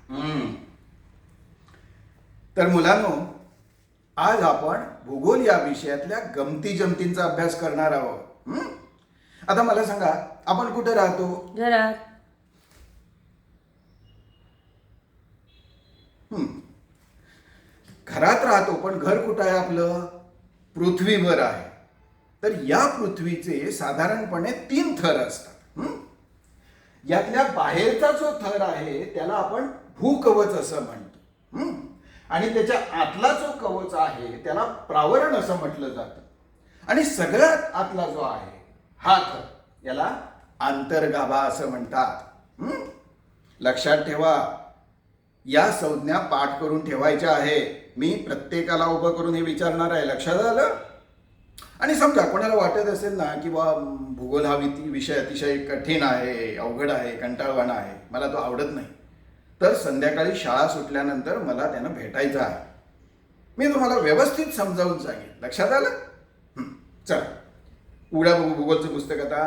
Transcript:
हम्म. तर मुलांनो, आज आपण भूगोल या विषयातल्या गमती जमतींचा अभ्यास करणार आहोत. आता मला सांगा, आपण कुठे राहतो? घरात. हम्म. घरात राहतो, पण घर कुठं आहे आपलं? पृथ्वीवर आहे. तर या पृथ्वीचे साधारणपणे 3 थर असतात. यातल्या बाहेरचा जो थर आहे त्याला आपण भूकवच असं म्हणतो. आणि त्याच्या आतला जो कवच आहे त्याला प्रावरण असं म्हटलं जातं. आणि सगळ्यात आतला जो आहे हा थर याला आंतरगाभा असं म्हणतात. लक्षात ठेवा, या संज्ञा पाठ करून ठेवायच्या आहे. मी प्रत्येकाला उभं करून हे विचारणार आहे. लक्षात आलं? आणि समजा कोणाला वाटत असेल ना की बा भूगोल हा विषय अतिशय कठीण आहे, अवघड आहे, कंटाळवाणा आहे, मला तो आवडत नाही, तर संध्याकाळी शाळा सुटल्यानंतर मला त्यानं भेटायचं आहे. मी तुम्हाला व्यवस्थित समजावून सांगेन. लक्षात आलं? चला, उघडा बघू भूगोलचं पुस्तक आता.